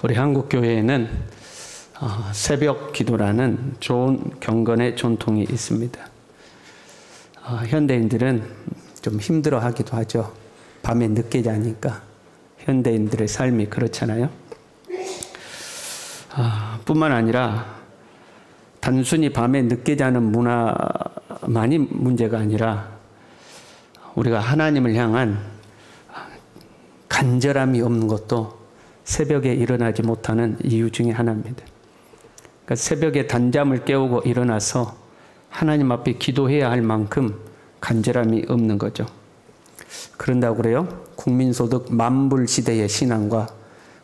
우리 한국 교회에는 새벽 기도라는 좋은 경건의 전통이 있습니다. 현대인들은 좀 힘들어하기도 하죠. 밤에 늦게 자니까 현대인들의 삶이 그렇잖아요. 뿐만 아니라 단순히 밤에 늦게 자는 문화만이 문제가 아니라 우리가 하나님을 향한 간절함이 없는 것도 새벽에 일어나지 못하는 이유 중에 하나입니다. 그러니까 새벽에 단잠을 깨우고 일어나서 하나님 앞에 기도해야 할 만큼 간절함이 없는 거죠. 그런다고 그래요? 국민소득 만불 시대의 신앙과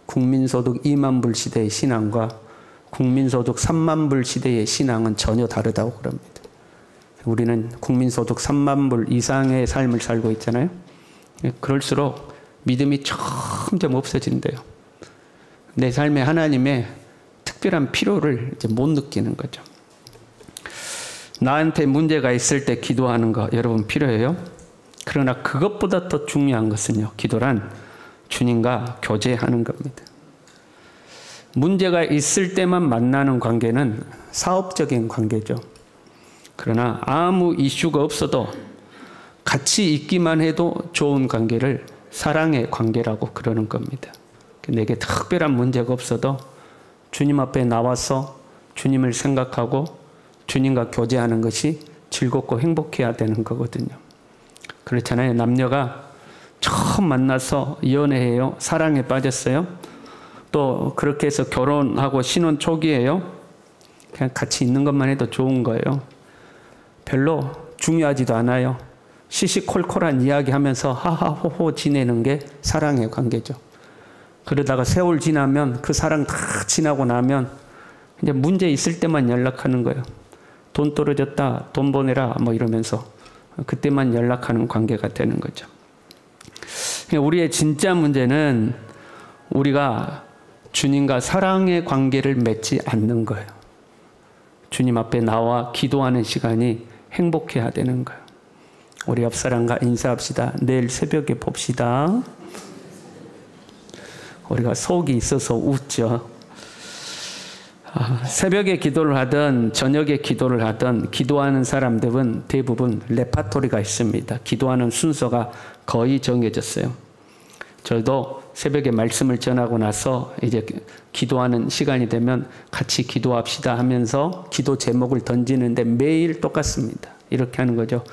국민소득 2만 불 시대의 신앙과 국민소득 3만 불 시대의 신앙은 전혀 다르다고 그럽니다. 우리는 국민소득 3만 불 이상의 삶을 살고 있잖아요. 그럴수록 믿음이 점점 없어진대요. 내 삶에 하나님의 특별한 필요를 이제 못 느끼는 거죠. 나한테 문제가 있을 때 기도하는 거 여러분 필요해요? 그러나 그것보다 더 중요한 것은요, 기도란 주님과 교제하는 겁니다. 문제가 있을 때만 만나는 관계는 사업적인 관계죠. 그러나 아무 이슈가 없어도 같이 있기만 해도 좋은 관계를 사랑의 관계라고 그러는 겁니다. 내게 특별한 문제가 없어도 주님 앞에 나와서 주님을 생각하고 주님과 교제하는 것이 즐겁고 행복해야 되는 거거든요. 그렇잖아요. 남녀가 처음 만나서 연애해요. 사랑에 빠졌어요. 또 그렇게 해서 결혼하고 신혼 초기에요. 그냥 같이 있는 것만 해도 좋은 거예요. 별로 중요하지도 않아요. 시시콜콜한 이야기하면서 하하호호 지내는 게 사랑의 관계죠. 그러다가 세월 지나면 그 사랑 다 지나고 나면 이제 문제 있을 때만 연락하는 거예요. 돈 떨어졌다, 돈 보내라 뭐 이러면서 그때만 연락하는 관계가 되는 거죠. 우리의 진짜 문제는 우리가 주님과 사랑의 관계를 맺지 않는 거예요. 주님 앞에 나와 기도하는 시간이 행복해야 되는 거예요. 우리 옆 사람과 인사합시다. 내일 새벽에 봅시다. 우리가 속이 있어서 웃죠. 새벽에 기도를 하든 저녁에 기도를 하든 기도하는 사람들은 대부분 레파토리가 있습니다. 기도하는 순서가 거의 정해졌어요. 저도 새벽에 말씀을 전하고 나서 이제 기도하는 시간이 되면 같이 기도합시다 하면서 기도 제목을 던지는데 매일 똑같습니다. 이렇게 하는 거죠.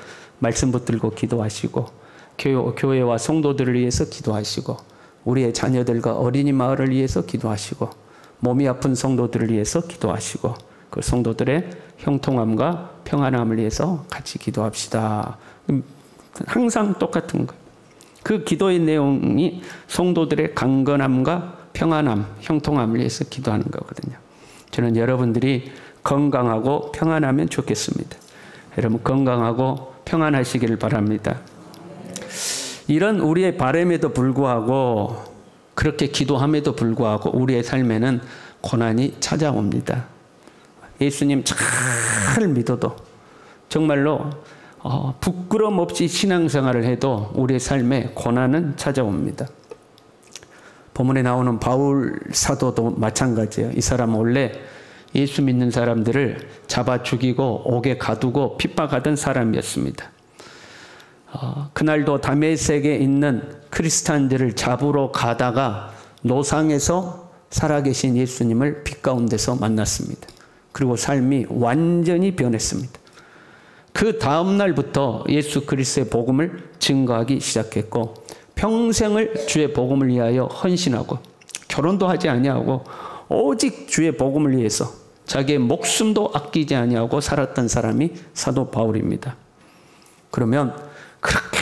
말씀 붙들고 기도하시고 교회와 성도들을 위해서 기도하시고 우리의 자녀들과 어린이 마을을 위해서 기도하시고 몸이 아픈 성도들을 위해서 기도하시고 그 성도들의 형통함과 평안함을 위해서 같이 기도합시다. 항상 똑같은 거예요. 그 기도의 내용이 성도들의 강건함과 평안함, 형통함을 위해서 기도하는 거거든요. 저는 여러분들이 건강하고 평안하면 좋겠습니다. 여러분 건강하고 평안하시기를 바랍니다. 이런 우리의 바람에도 불구하고 그렇게 기도함에도 불구하고 우리의 삶에는 고난이 찾아옵니다. 예수님 잘 믿어도 정말로 부끄럼 없이 신앙생활을 해도 우리의 삶에 고난은 찾아옵니다. 본문에 나오는 바울 사도도 마찬가지예요. 이 사람은 원래 예수 믿는 사람들을 잡아 죽이고 옥에 가두고 핍박하던 사람이었습니다. 그날도 다메섹에 있는 크리스찬들을 잡으러 가다가 노상에서 살아계신 예수님을 빛 가운데서 만났습니다. 그리고 삶이 완전히 변했습니다. 그 다음 날부터 예수 그리스도의 복음을 증거하기 시작했고 평생을 주의 복음을 위하여 헌신하고 결혼도 하지 아니하고 오직 주의 복음을 위해서 자기의 목숨도 아끼지 아니하고 살았던 사람이 사도 바울입니다. 그러면 그렇게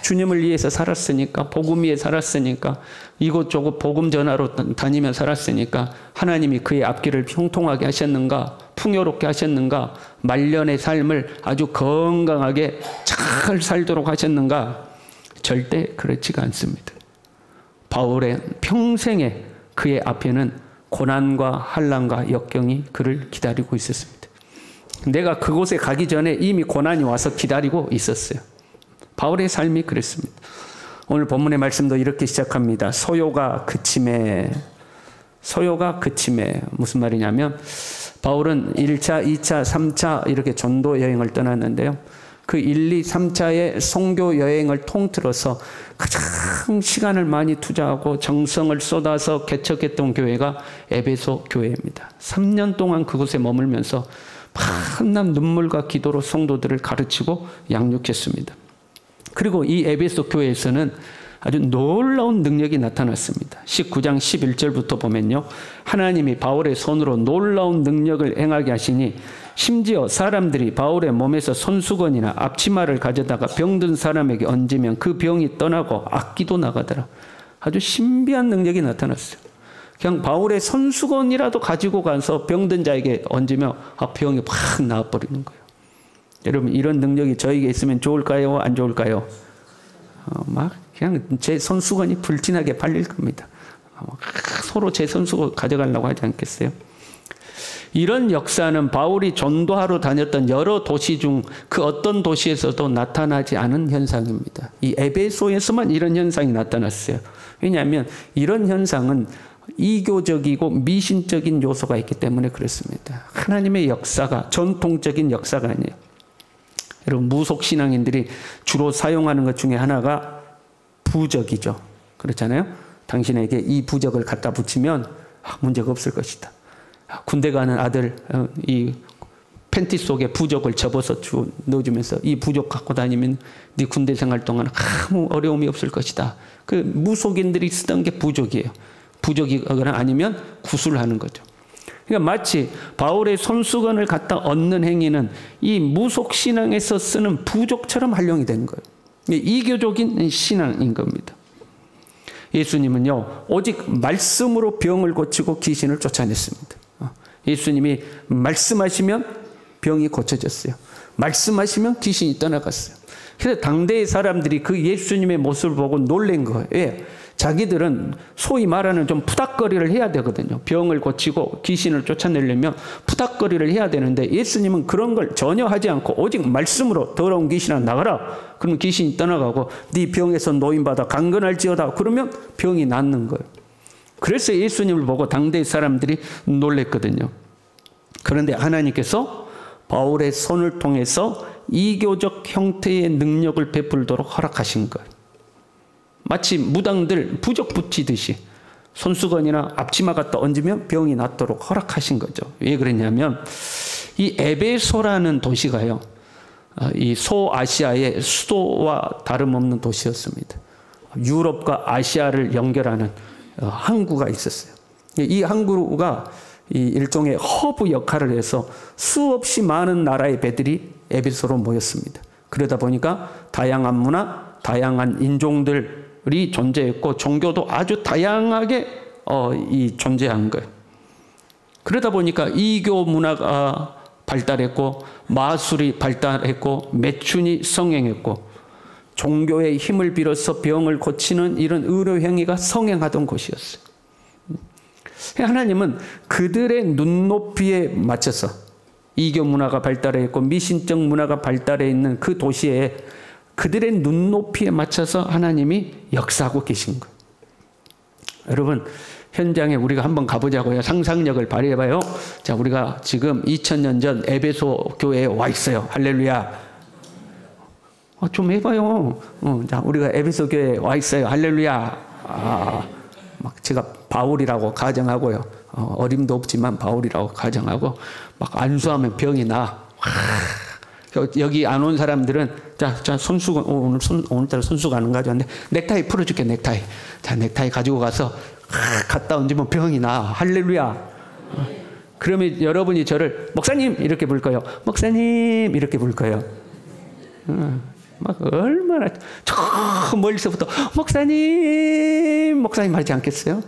주님을 위해서 살았으니까 복음 위에 살았으니까 이곳저곳 복음 전하러 다니며 살았으니까 하나님이 그의 앞길을 형통하게 하셨는가 풍요롭게 하셨는가 말년의 삶을 아주 건강하게 잘 살도록 하셨는가 절대 그렇지가 않습니다. 바울의 평생에 그의 앞에는 고난과 환난과 역경이 그를 기다리고 있었습니다. 내가 그곳에 가기 전에 이미 고난이 와서 기다리고 있었어요. 바울의 삶이 그랬습니다. 오늘 본문의 말씀도 이렇게 시작합니다. 소요가 그침에 소요가 그침에 무슨 말이냐면 바울은 1차, 2차, 3차 이렇게 전도 여행을 떠났는데요. 그 1, 2, 3차의 선교 여행을 통틀어서 가장 시간을 많이 투자하고 정성을 쏟아서 개척했던 교회가 에베소 교회입니다. 3년 동안 그곳에 머물면서 한남 눈물과 기도로 성도들을 가르치고 양육했습니다. 그리고 이 에베소 교회에서는 아주 놀라운 능력이 나타났습니다. 19장 11절부터 보면요. 하나님이 바울의 손으로 놀라운 능력을 행하게 하시니 심지어 사람들이 바울의 몸에서 손수건이나 앞치마를 가져다가 병든 사람에게 얹으면 그 병이 떠나고 악기도 나가더라. 아주 신비한 능력이 나타났어요. 그냥 바울의 손수건이라도 가지고 가서 병든 자에게 얹으면 병이 확 나아버리는 거예요. 여러분 이런 능력이 저에게 있으면 좋을까요? 안 좋을까요? 막 그냥 제 손수건이 불티나게 팔릴 겁니다. 서로 제 손수건 가져가려고 하지 않겠어요? 이런 역사는 바울이 전도하러 다녔던 여러 도시 중 그 어떤 도시에서도 나타나지 않은 현상입니다. 이 에베소에서만 이런 현상이 나타났어요. 왜냐하면 이런 현상은 이교적이고 미신적인 요소가 있기 때문에 그렇습니다. 하나님의 역사가 전통적인 역사가 아니에요. 여러분 무속신앙인들이 주로 사용하는 것 중에 하나가 부적이죠. 그렇잖아요. 당신에게 이 부적을 갖다 붙이면 문제가 없을 것이다. 군대 가는 아들 이 팬티 속에 부적을 접어서 넣어주면서 이 부적 갖고 다니면 네 군대 생활 동안 아무 어려움이 없을 것이다. 그 무속인들이 쓰던 게 부적이에요. 부적이거나 아니면 구술하는 거죠. 그러니까 마치 바울의 손수건을 갖다 얹는 행위는 이 무속신앙에서 쓰는 부적처럼 활용이 된 거예요. 이교적인 신앙인 겁니다. 예수님은요 오직 말씀으로 병을 고치고 귀신을 쫓아냈습니다. 예수님이 말씀하시면 병이 고쳐졌어요. 말씀하시면 귀신이 떠나갔어요. 그래서 당대의 사람들이 그 예수님의 모습을 보고 놀란 거예요. 왜? 자기들은 소위 말하는 좀 푸닥거리를 해야 되거든요. 병을 고치고 귀신을 쫓아내려면 푸닥거리를 해야 되는데 예수님은 그런 걸 전혀 하지 않고 오직 말씀으로 더러운 귀신아 나가라. 그러면 귀신이 떠나가고 네 병에서 노인받아 강건할지어다. 그러면 병이 낫는 거예요. 그래서 예수님을 보고 당대의 사람들이 놀랬거든요. 그런데 하나님께서 바울의 손을 통해서 이교적 형태의 능력을 베풀도록 허락하신 거예요. 마치 무당들 부적 붙이듯이 손수건이나 앞치마 갖다 얹으면 병이 낫도록 허락하신 거죠. 왜 그랬냐면 이 에베소라는 도시가요. 이 소아시아의 수도와 다름없는 도시였습니다. 유럽과 아시아를 연결하는 항구가 있었어요. 이 항구가 이 일종의 허브 역할을 해서 수없이 많은 나라의 배들이 에베소로 모였습니다. 그러다 보니까 다양한 문화, 다양한 인종들이 존재했고 종교도 아주 다양하게 존재한 거예요. 그러다 보니까 이교 문화가 발달했고 마술이 발달했고 매춘이 성행했고 종교의 힘을 빌어서 병을 고치는 이런 의료 행위가 성행하던 곳이었어요. 하나님은 그들의 눈높이에 맞춰서 이교 문화가 발달했고 미신적 문화가 발달해 있는 그 도시에 그들의 눈높이에 맞춰서 하나님이 역사하고 계신 거예요. 여러분 현장에 우리가 한번 가보자고요. 상상력을 발휘해봐요. 자, 우리가 지금 2000년 전 에베소 교회에 와 있어요. 할렐루야. 좀 해봐요. 자, 우리가 에베소 교회에 와 있어요. 할렐루야. 막 제가 바울이라고 가정하고요. 어림도 없지만 바울이라고 가정하고 막 안수하면 병이 나. 여기 안 온 사람들은 자 손수건 오늘따라 손수건 안 가져왔는데 넥타이 풀어줄게. 넥타이. 자, 넥타이 가지고 가서 갖다 얹으면 병이 나. 할렐루야. 그러면 여러분이 저를 목사님 이렇게 부를 거예요. 목사님 이렇게 부를 거예요. 막 얼마나 저 멀리서부터 목사님 하지 않겠어요?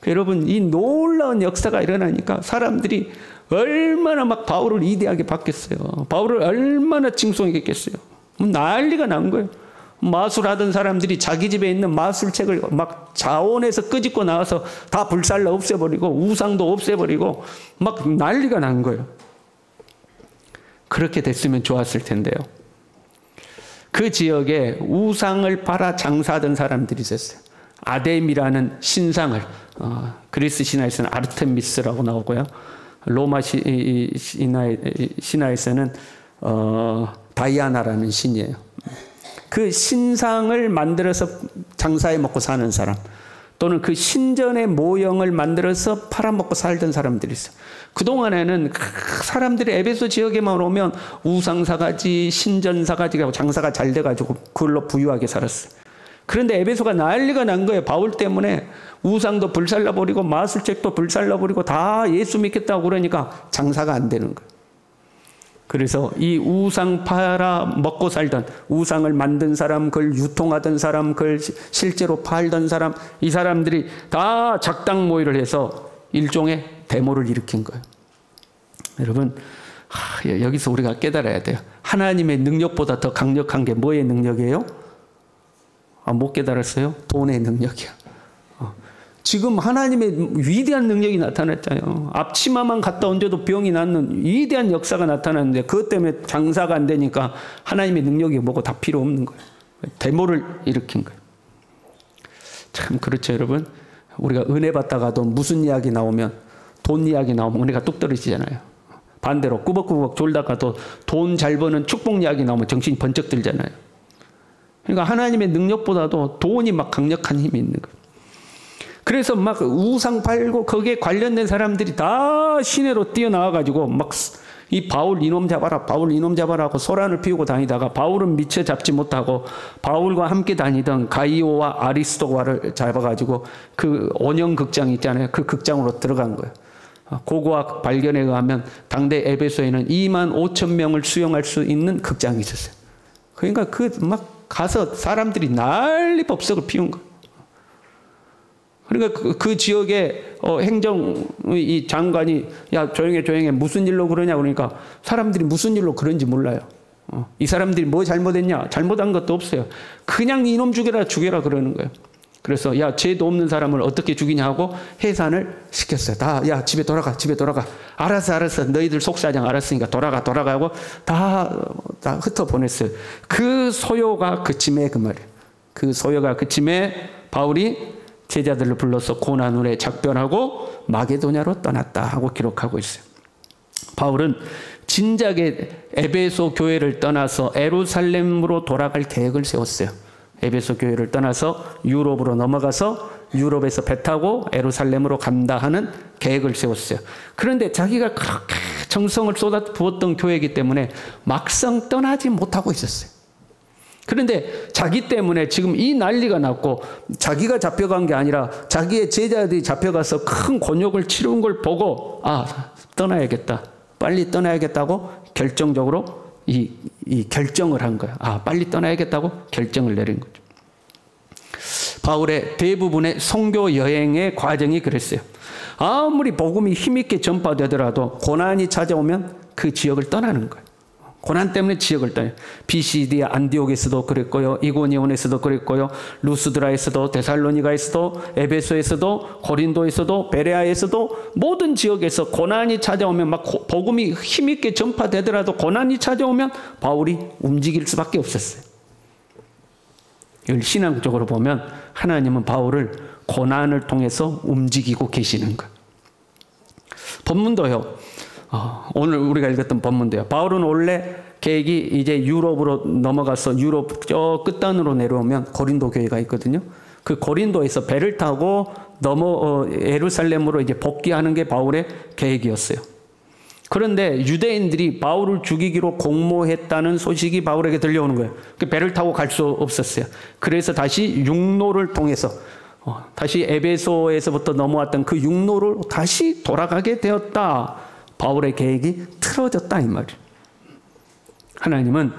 여러분 이 놀라운 역사가 일어나니까 사람들이 얼마나 막 바울을 이대하게 받겠어요. 바울을 얼마나 칭송했겠어요. 난리가 난 거예요. 마술하던 사람들이 자기 집에 있는 마술책을 막 자원해서 끄집고 나와서 다 불살라 없애버리고 우상도 없애버리고 막 난리가 난 거예요. 그렇게 됐으면 좋았을 텐데요. 그 지역에 우상을 팔아 장사하던 사람들이 있었어요. 아뎀이라는 신상을 그리스 신화에서는 아르테미스라고 나오고요. 로마 신화에서는 다이아나라는 신이에요. 그 신상을 만들어서 장사해 먹고 사는 사람, 또는 그 신전의 모형을 만들어서 팔아먹고 살던 사람들이 있어요. 그동안에는 사람들이 에베소 지역에만 오면 우상사가지, 신전사가지가 장사가 잘 돼가지고 그걸로 부유하게 살았어요. 그런데 에베소가 난리가 난 거예요. 바울 때문에 우상도 불살라버리고 마술책도 불살라버리고 다 예수 믿겠다고 그러니까 장사가 안 되는 거예요. 그래서 이 우상 팔아 먹고 살던, 우상을 만든 사람, 그걸 유통하던 사람, 그걸 실제로 팔던 사람, 이 사람들이 다 작당 모의를 해서 일종의 데모를 일으킨 거예요. 여러분, 여기서 우리가 깨달아야 돼요. 하나님의 능력보다 더 강력한 게 뭐의 능력이에요? 못 깨달았어요? 돈의 능력이야. 지금 하나님의 위대한 능력이 나타났잖아요. 앞치마만 갖다 얹어도 병이 낫는 위대한 역사가 나타났는데 그것 때문에 장사가 안 되니까 하나님의 능력이 뭐고 다 필요 없는 거예요. 데모를 일으킨 거예요. 참 그렇죠, 여러분. 우리가 은혜 받다가도 무슨 이야기 나오면, 돈 이야기 나오면 은혜가 뚝 떨어지잖아요. 반대로 꾸벅꾸벅 졸다가도 돈 잘 버는 축복 이야기 나오면 정신이 번쩍 들잖아요. 그러니까 하나님의 능력보다도 돈이 막 강력한 힘이 있는 거예요. 그래서 막 우상 팔고 거기에 관련된 사람들이 다 시내로 뛰어나와가지고 막 이 바울 이놈 잡아라, 바울 이놈 잡아라 하고 소란을 피우고 다니다가 바울은 미처 잡지 못하고 바울과 함께 다니던 가이오와 아리스도가를 잡아가지고 그 원형 극장 있잖아요. 그 극장으로 들어간 거예요. 고고학 발견에 의하면 당대 에베소에는 25,000명을 수용할 수 있는 극장이 있었어요. 그러니까 그 막 가서 사람들이 난리 법석을 피운 거예요. 그러니까 그 지역의 행정 이 장관이 야 조용해 무슨 일로 그러냐 그러니까 사람들이 무슨 일로 그런지 몰라요. 이 사람들이 뭐 잘못했냐? 잘못한 것도 없어요. 그냥 이놈 죽여라 그러는 거예요. 그래서 야 죄도 없는 사람을 어떻게 죽이냐 하고 해산을 시켰어요. 다 야 집에 돌아가. 알았어 너희들 속사정 알았으니까 돌아가고 다 흩어 보냈어요. 그 소요가 그침에 그 말이에요. 그 소요가 그침에 바울이 제자들을 불러서 고난후에 작별하고 마게도냐로 떠났다 하고 기록하고 있어요. 바울은 진작에 에베소 교회를 떠나서 에루살렘으로 돌아갈 계획을 세웠어요. 에베소 교회를 떠나서 유럽으로 넘어가서 유럽에서 배 타고 에루살렘으로 간다 하는 계획을 세웠어요. 그런데 자기가 그렇게 정성을 쏟아부었던 교회이기 때문에 막상 떠나지 못하고 있었어요. 그런데 자기 때문에 지금 이 난리가 났고 자기가 잡혀간 게 아니라 자기의 제자들이 잡혀가서 큰 곤욕을 치른 걸 보고 떠나야겠다. 빨리 떠나야겠다고 결정적으로 이 결정을 한 거야. 빨리 떠나야겠다고 결정을 내린 거죠. 바울의 대부분의 선교 여행의 과정이 그랬어요. 아무리 복음이 힘있게 전파되더라도 고난이 찾아오면 그 지역을 떠나는 거예요. 고난 때문에 지역을 떠나요. 비시디아 안디옥에서도 그랬고요. 이고니온에서도 그랬고요. 루스드라에서도 데살로니가에서도 에베소에서도 고린도에서도 베레아에서도 모든 지역에서 고난이 찾아오면 막 복음이 힘있게 전파되더라도 고난이 찾아오면 바울이 움직일 수밖에 없었어요. 이걸 신앙적으로 보면 하나님은 바울을 고난을 통해서 움직이고 계시는 거예요. 본문도요. 오늘 우리가 읽었던 본문도요. 바울은 원래 계획이 이제 유럽으로 넘어가서 유럽 저 끝단으로 내려오면 고린도 교회가 있거든요. 그 고린도에서 배를 타고 예루살렘으로 이제 복귀하는 게 바울의 계획이었어요. 그런데 유대인들이 바울을 죽이기로 공모했다는 소식이 바울에게 들려오는 거예요. 그 배를 타고 갈 수 없었어요. 그래서 다시 육로를 통해서 다시 에베소에서부터 넘어왔던 그 육로를 다시 돌아가게 되었다. 바울의 계획이 틀어졌다 이 말이에요. 하나님은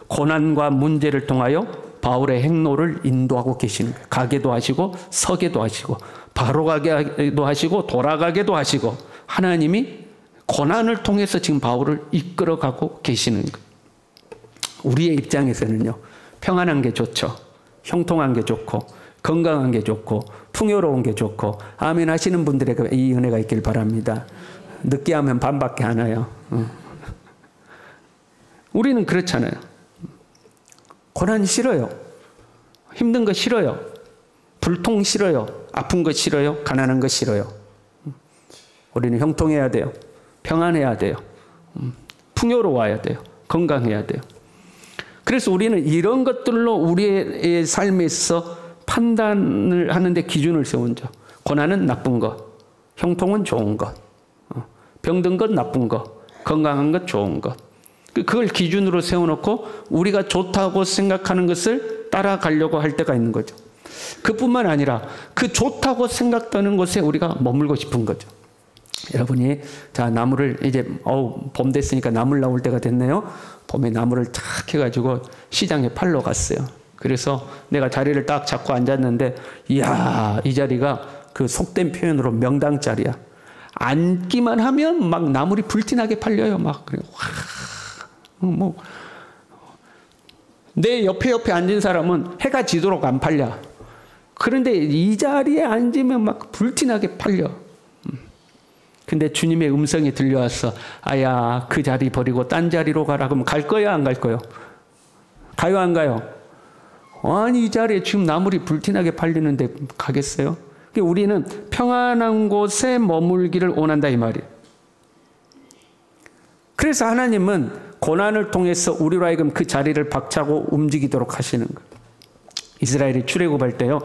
고난과 문제를 통하여 바울의 행로를 인도하고 계시는 거예요. 가게도 하시고 서게도 하시고 바로 가게도 하시고 돌아가게도 하시고 하나님이 고난을 통해서 지금 바울을 이끌어가고 계시는 거예요. 우리의 입장에서는요. 평안한 게 좋죠. 형통한 게 좋고 건강한 게 좋고 풍요로운 게 좋고 아멘 하시는 분들에게 이 은혜가 있길 바랍니다. 늦게 하면 반밖에 안 와요. 우리는 그렇잖아요. 고난 싫어요. 힘든 거 싫어요. 불통 싫어요. 아픈 거 싫어요. 가난한 거 싫어요. 우리는 형통해야 돼요. 평안해야 돼요. 풍요로워야 돼요. 건강해야 돼요. 그래서 우리는 이런 것들로 우리의 삶에서 판단을 하는데 기준을 세운죠. 고난은 나쁜 것, 형통은 좋은 것, 병든 것 나쁜 것, 건강한 것 좋은 것. 그걸 기준으로 세워놓고 우리가 좋다고 생각하는 것을 따라가려고 할 때가 있는 거죠. 그뿐만 아니라 그 좋다고 생각되는 곳에 우리가 머물고 싶은 거죠. 여러분이 자 나무를 이제 봄 됐으니까 나물 나올 때가 됐네요. 봄에 나무를 탁 해가지고 시장에 팔러 갔어요. 그래서 내가 자리를 딱 잡고 앉았는데 이야 이 자리가 그 속된 표현으로 명당 자리야. 앉기만 하면 막 나물이 불티나게 팔려요. 막 그래 뭐 내 옆에 앉은 사람은 해가 지도록 안 팔려. 그런데 이 자리에 앉으면 막 불티나게 팔려. 근데 주님의 음성이 들려왔어. 아야 그 자리 버리고 딴 자리로 가라. 그럼 갈 거야 안 갈 거요? 가요 안 가요? 아니 이 자리에 지금 나물이 불티나게 팔리는데 가겠어요? 우리는 평안한 곳에 머물기를 원한다 이 말이에요. 그래서 하나님은 고난을 통해서 우리로 하여금 그 자리를 박차고 움직이도록 하시는 거예요. 이스라엘이 출애굽할 때요.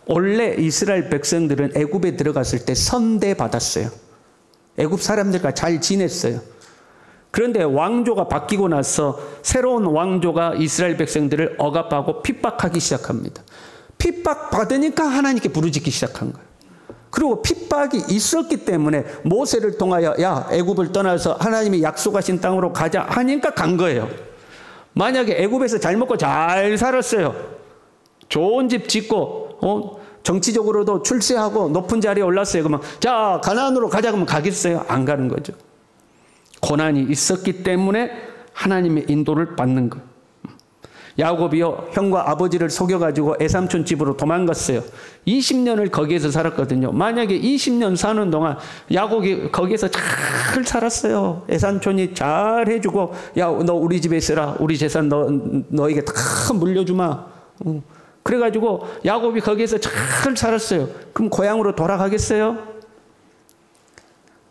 원래 이스라엘 백성들은 애굽에 들어갔을 때 선대 받았어요. 애굽 사람들과 잘 지냈어요. 그런데 왕조가 바뀌고 나서 새로운 왕조가 이스라엘 백성들을 억압하고 핍박하기 시작합니다. 핍박받으니까 하나님께 부르짖기 시작한 거예요. 그리고 핍박이 있었기 때문에 모세를 통하여 야 애굽을 떠나서 하나님이 약속하신 땅으로 가자 하니까 간 거예요. 만약에 애굽에서 잘 먹고 잘 살았어요. 좋은 집 짓고 정치적으로도 출세하고 높은 자리에 올랐어요. 그러면 자 가나안으로 가자 그러면 가겠어요? 안 가는 거죠. 고난이 있었기 때문에 하나님의 인도를 받는 거예요. 야곱이요 형과 아버지를 속여가지고 애삼촌 집으로 도망갔어요. 20년을 거기에서 살았거든요. 만약에 20년 사는 동안 야곱이 거기에서 잘 살았어요. 애삼촌이 잘 해주고 야 너 우리 집에 있어라. 우리 재산 너에게 다 물려주마. 그래가지고 야곱이 거기에서 잘 살았어요. 그럼 고향으로 돌아가겠어요?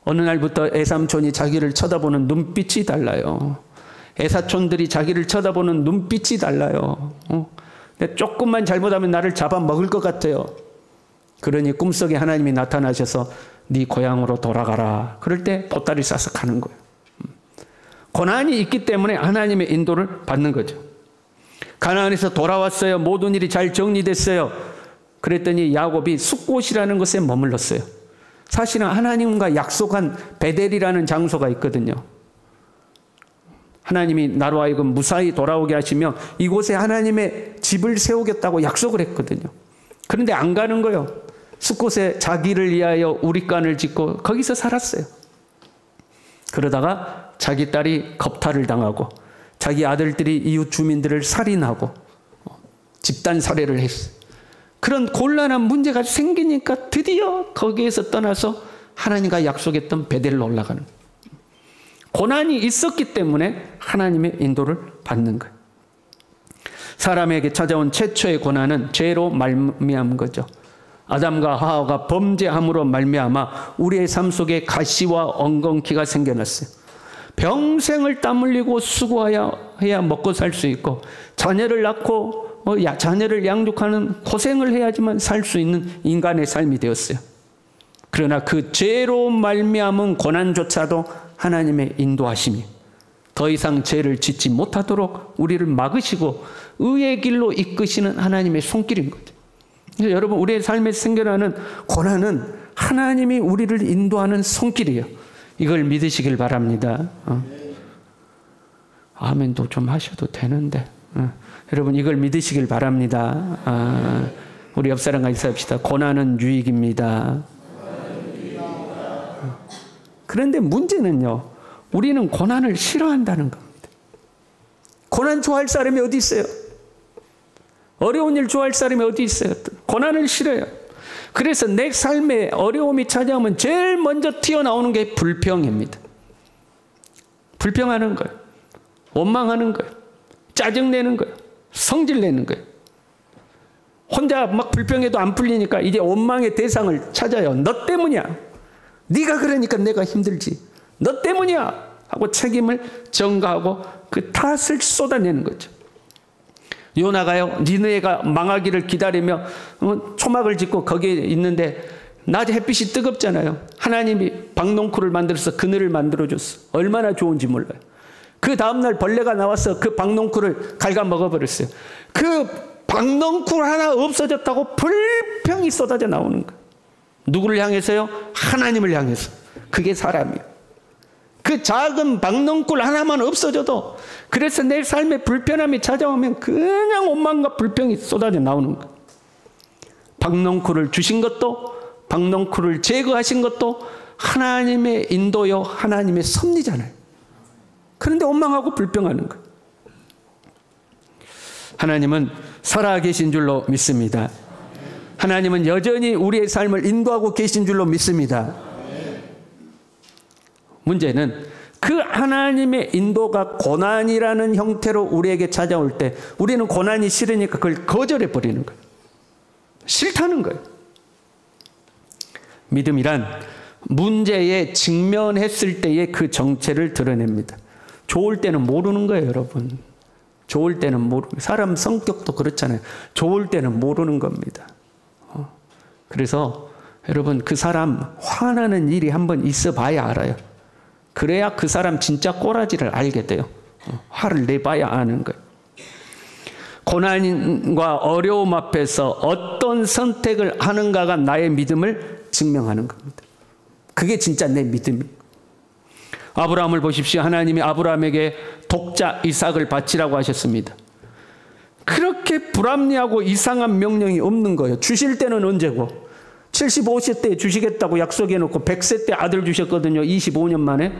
어느 날부터 애삼촌이 자기를 쳐다보는 눈빛이 달라요. 애사촌들이 자기를 쳐다보는 눈빛이 달라요. 근데 조금만 잘못하면 나를 잡아먹을 것 같아요. 그러니 꿈속에 하나님이 나타나셔서 네 고향으로 돌아가라. 그럴 때 보따리 싸서 가는 거예요. 고난이 있기 때문에 하나님의 인도를 받는 거죠. 가나안에서 돌아왔어요. 모든 일이 잘 정리됐어요. 그랬더니 야곱이 숫곳이라는 곳에 머물렀어요. 사실은 하나님과 약속한 베델이라는 장소가 있거든요. 하나님이 나로 하여금 무사히 돌아오게 하시며 이곳에 하나님의 집을 세우겠다고 약속을 했거든요. 그런데 안 가는 거예요. 숫곳에 자기를 위하여 우릿관을 짓고 거기서 살았어요. 그러다가 자기 딸이 겁탈을 당하고 자기 아들들이 이웃 주민들을 살인하고 집단 살해를 했어요. 그런 곤란한 문제가 생기니까 드디어 거기에서 떠나서 하나님과 약속했던 베델로 올라가는 거예요. 고난이 있었기 때문에 하나님의 인도를 받는 거예요. 사람에게 찾아온 최초의 고난은 죄로 말미암은 거죠. 아담과 하와가 범죄함으로 말미암아 우리의 삶 속에 가시와 엉겅퀴가 생겨났어요. 평생을 땀 흘리고 수고해야 먹고 살 수 있고 자녀를 낳고 자녀를 양육하는 고생을 해야지만 살 수 있는 인간의 삶이 되었어요. 그러나 그 죄로 말미암은 고난조차도 하나님의 인도하심이 더 이상 죄를 짓지 못하도록 우리를 막으시고 의의 길로 이끄시는 하나님의 손길인 거죠. 그래서 여러분 우리의 삶에 생겨나는 고난은 하나님이 우리를 인도하는 손길이에요. 이걸 믿으시길 바랍니다. 아멘도 좀 하셔도 되는데 여러분 이걸 믿으시길 바랍니다. 우리 옆 사람과 인사합시다. 고난은 유익입니다. 그런데 문제는요. 우리는 고난을 싫어한다는 겁니다. 고난 좋아할 사람이 어디 있어요? 어려운 일 좋아할 사람이 어디 있어요? 고난을 싫어요. 그래서 내 삶에 어려움이 찾아오면 제일 먼저 튀어나오는 게 불평입니다. 불평하는 거예요. 원망하는 거예요. 짜증내는 거예요. 성질내는 거예요. 혼자 막 불평해도 안 풀리니까 이제 원망의 대상을 찾아요. 너 때문이야. 네가 그러니까 내가 힘들지. 너 때문이야. 하고 책임을 전가하고 그 탓을 쏟아내는 거죠. 요나가요, 니느웨가 망하기를 기다리며 초막을 짓고 거기에 있는데 낮에 햇빛이 뜨겁잖아요. 하나님이 박농쿨을 만들어서 그늘을 만들어줬어. 얼마나 좋은지 몰라요. 그 다음날 벌레가 나와서 그 박농쿨을 갉아먹어버렸어요. 그 박농쿨 하나 없어졌다고 불평이 쏟아져 나오는 거예요. 누구를 향해서요? 하나님을 향해서. 그게 사람이에요. 그 작은 박농쿨 하나만 없어져도, 그래서 내 삶에 불편함이 찾아오면 그냥 원망과 불평이 쏟아져 나오는 거예요. 박농쿨을 주신 것도, 박농쿨을 제거하신 것도 하나님의 인도요, 하나님의 섭리잖아요. 그런데 원망하고 불평하는 거예요. 하나님은 살아계신 줄로 믿습니다. 하나님은 여전히 우리의 삶을 인도하고 계신 줄로 믿습니다. 문제는 그 하나님의 인도가 고난이라는 형태로 우리에게 찾아올 때 우리는 고난이 싫으니까 그걸 거절해 버리는 거예요. 싫다는 거예요. 믿음이란 문제에 직면했을 때의 그 정체를 드러냅니다. 좋을 때는 모르는 거예요, 여러분. 좋을 때는 모르는, 사람 성격도 그렇잖아요. 좋을 때는 모르는 겁니다. 그래서 여러분, 그 사람 화나는 일이 한번 있어 봐야 알아요. 그래야 그 사람 진짜 꼬라지를 알게 돼요. 화를 내봐야 아는 거예요. 고난과 어려움 앞에서 어떤 선택을 하는가가 나의 믿음을 증명하는 겁니다. 그게 진짜 내 믿음이에요. 아브라함을 보십시오. 하나님이 아브라함에게 독자 이삭을 바치라고 하셨습니다. 그렇게 불합리하고 이상한 명령이 없는 거예요. 주실 때는 언제고? 75세 때 주시겠다고 약속해놓고 100세 때 아들 주셨거든요. 25년 만에.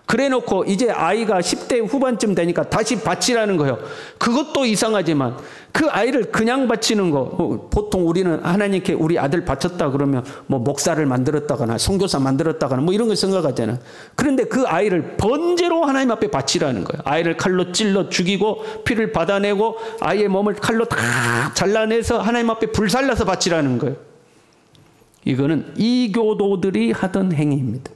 그래놓고 이제 아이가 10대 후반쯤 되니까 다시 바치라는 거예요. 그것도 이상하지만 그 아이를 그냥 바치는 거, 보통 우리는 하나님께 우리 아들 바쳤다 그러면 뭐 목사를 만들었다거나 선교사 만들었다거나 뭐 이런 걸 생각하잖아요. 그런데 그 아이를 번제로 하나님 앞에 바치라는 거예요. 아이를 칼로 찔러 죽이고 피를 받아내고 아이의 몸을 칼로 다 잘라내서 하나님 앞에 불살라서 바치라는 거예요. 이거는 이교도들이 하던 행위입니다.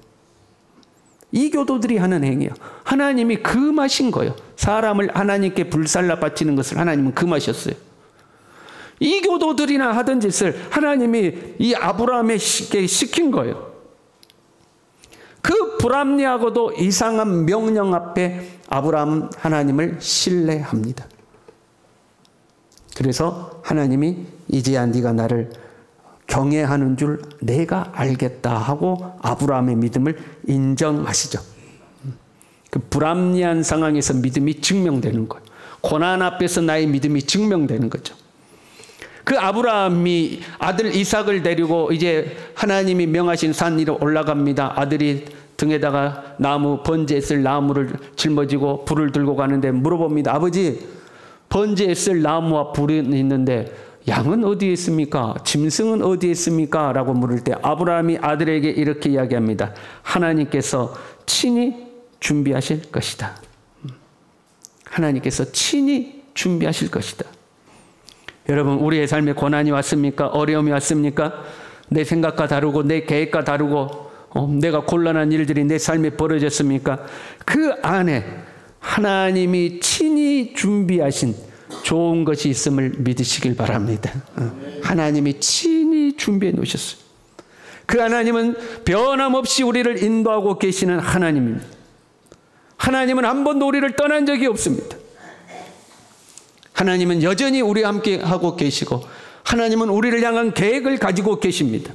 이교도들이 하는 행위예요. 하나님이 금하신 거예요. 사람을 하나님께 불살라 바치는 것을 하나님은 금하셨어요. 이교도들이나 하던 짓을 하나님이 이 아브라함에게 시킨 거예요. 그 불합리하고도 이상한 명령 앞에 아브라함은 하나님을 신뢰합니다. 그래서 하나님이 이제야 네가 나를 경외하는 줄 내가 알겠다 하고 아브라함의 믿음을 인정하시죠. 그 불합리한 상황에서 믿음이 증명되는 거예요. 고난 앞에서 나의 믿음이 증명되는 거죠. 그 아브라함이 아들 이삭을 데리고 이제 하나님이 명하신 산 위로 올라갑니다. 아들이 등에다가 나무, 번제에 쓸 나무를 짊어지고 불을 들고 가는데 물어봅니다. 아버지, 번제에 쓸 나무와 불은 있는데 양은 어디에 있습니까? 짐승은 어디에 있습니까? 라고 물을 때 아브라함이 아들에게 이렇게 이야기합니다. 하나님께서 친히 준비하실 것이다. 하나님께서 친히 준비하실 것이다. 여러분, 우리의 삶에 고난이 왔습니까? 어려움이 왔습니까? 내 생각과 다르고 내 계획과 다르고 내가 곤란한 일들이 내 삶에 벌어졌습니까? 그 안에 하나님이 친히 준비하신 좋은 것이 있음을 믿으시길 바랍니다. 하나님이 친히 준비해 놓으셨어요. 그 하나님은 변함없이 우리를 인도하고 계시는 하나님입니다. 하나님은 한 번도 우리를 떠난 적이 없습니다. 하나님은 여전히 우리와 함께 하고 계시고 하나님은 우리를 향한 계획을 가지고 계십니다.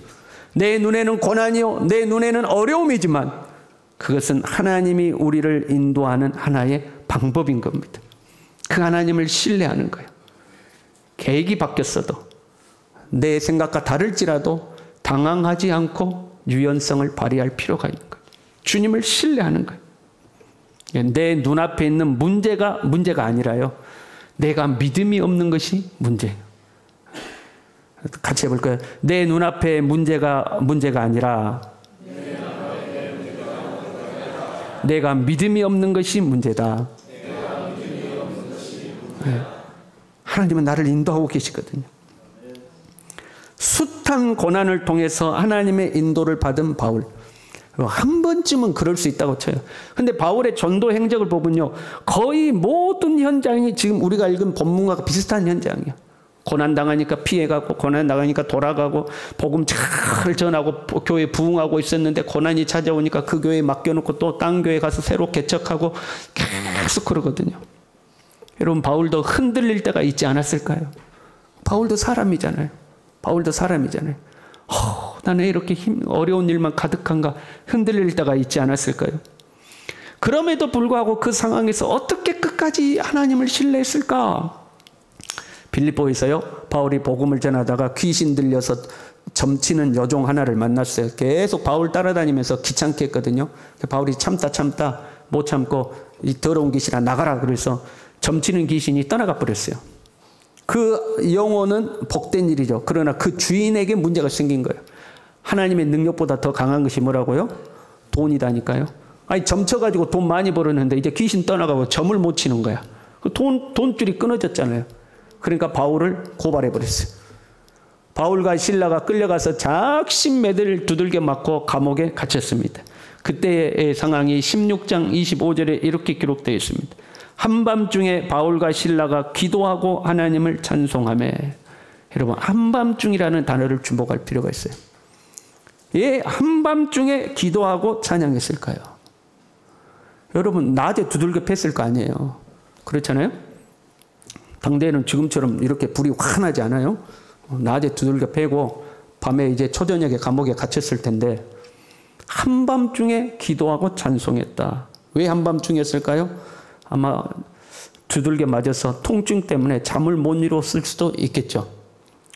내 눈에는 고난이요, 내 눈에는 어려움이지만 그것은 하나님이 우리를 인도하는 하나의 방법인 겁니다. 그 하나님을 신뢰하는 거예요. 계획이 바뀌었어도 내 생각과 다를지라도 당황하지 않고 유연성을 발휘할 필요가 있는 거예요. 주님을 신뢰하는 거예요. 내 눈앞에 있는 문제가 아니라요. 내가 믿음이 없는 것이 문제예요. 같이 해볼까요? 내 눈앞에 문제가 아니라 내가 믿음이 없는 것이 문제다. 네. 하나님은 나를 인도하고 계시거든요. 숱한 고난을 통해서 하나님의 인도를 받은 바울. 한 번쯤은 그럴 수 있다고 쳐요. 근데 바울의 전도 행적을 보면요, 거의 모든 현장이 지금 우리가 읽은 본문과 비슷한 현장이에요. 고난당하니까 피해가고, 고난당하니까 돌아가고, 복음 잘 전하고, 교회 부흥하고 있었는데 고난이 찾아오니까 그 교회에 맡겨놓고 또 딴 교회 가서 새로 개척하고 계속 그러거든요. 여러분, 바울도 흔들릴 때가 있지 않았을까요? 바울도 사람이잖아요. 바울도 사람이잖아요. 나는 왜 이렇게 어려운 일만 가득한가, 흔들릴 때가 있지 않았을까요? 그럼에도 불구하고 그 상황에서 어떻게 끝까지 하나님을 신뢰했을까? 빌립보에서요, 바울이 복음을 전하다가 귀신 들려서 점치는 여종 하나를 만났어요. 계속 바울 따라다니면서 귀찮게 했거든요. 바울이 참다 못 참고 이 더러운 귀신아 나가라 그래서 점치는 귀신이 떠나가 버렸어요. 그 영혼은 복된 일이죠. 그러나 그 주인에게 문제가 생긴 거예요. 하나님의 능력보다 더 강한 것이 뭐라고요? 돈이다니까요. 아니, 점쳐가지고 돈 많이 벌었는데 이제 귀신 떠나가고 점을 못 치는 거야. 돈줄이 끊어졌잖아요. 그러니까 바울을 고발해버렸어요. 바울과 실라가 끌려가서 작심매들 두들겨 맞고 감옥에 갇혔습니다. 그때의 상황이 16장 25절에 이렇게 기록되어 있습니다. 한밤중에 바울과 실라가 기도하고 하나님을 찬송하며. 여러분, 한밤중이라는 단어를 주목할 필요가 있어요. 왜 한밤중에 기도하고 찬양했을까요? 여러분, 낮에 두들겨 팼을 거 아니에요. 그렇잖아요? 당대에는 지금처럼 이렇게 불이 환하지 않아요? 낮에 두들겨 패고 밤에 이제 초저녁에 감옥에 갇혔을 텐데 한밤중에 기도하고 찬송했다. 왜 한밤중이었을까요? 아마 두들겨 맞아서 통증 때문에 잠을 못 이뤘을 수도 있겠죠.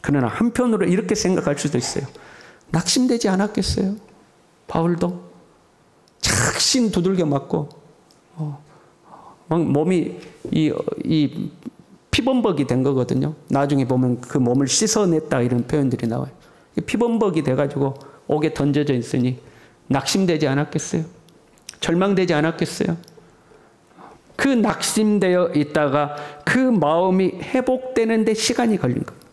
그러나 한편으로 이렇게 생각할 수도 있어요. 낙심되지 않았겠어요? 바울도 착신 두들겨 맞고 몸이 이 피범벅이 된 거거든요. 나중에 보면 그 몸을 씻어냈다 이런 표현들이 나와요. 피범벅이 돼가지고 옥에 던져져 있으니 낙심되지 않았겠어요? 절망되지 않았겠어요? 그 낙심되어 있다가 그 마음이 회복되는데 시간이 걸린 겁니다.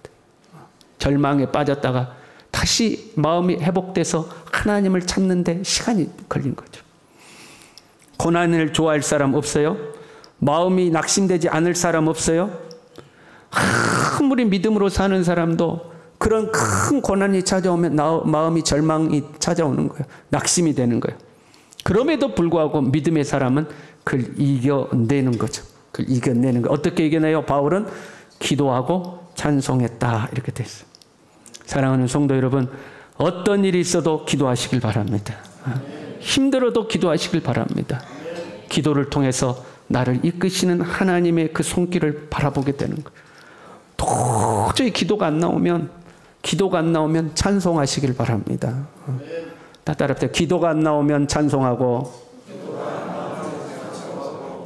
절망에 빠졌다가 다시 마음이 회복돼서 하나님을 찾는데 시간이 걸린 거죠. 고난을 좋아할 사람 없어요? 마음이 낙심되지 않을 사람 없어요? 아무리 믿음으로 사는 사람도 그런 큰 고난이 찾아오면 마음이 절망이 찾아오는 거예요. 낙심이 되는 거예요. 그럼에도 불구하고 믿음의 사람은 그걸 이겨내는 거죠. 그걸 이겨내는 거. 어떻게 이겨내요? 바울은 기도하고 찬송했다 이렇게 돼 있어요. 사랑하는 성도 여러분, 어떤 일이 있어도 기도하시길 바랍니다. 힘들어도 기도하시길 바랍니다. 기도를 통해서 나를 이끄시는 하나님의 그 손길을 바라보게 되는 거예요. 도저히 기도가 안 나오면 찬송하시길 바랍니다. 다 따라합시다. 기도가 안 나오면 찬송하고,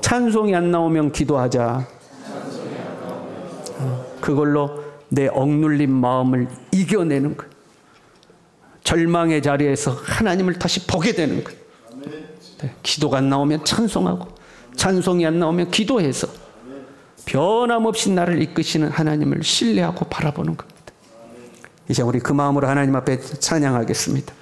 찬송이 안 나오면 기도하자. 그걸로 내 억눌린 마음을 이겨내는 거예요. 절망의 자리에서 하나님을 다시 보게 되는 거예요. 네, 기도가 안 나오면 찬송하고, 찬송이 안 나오면 기도해서 변함없이 나를 이끄시는 하나님을 신뢰하고 바라보는 겁니다. 이제 우리 그 마음으로 하나님 앞에 찬양하겠습니다.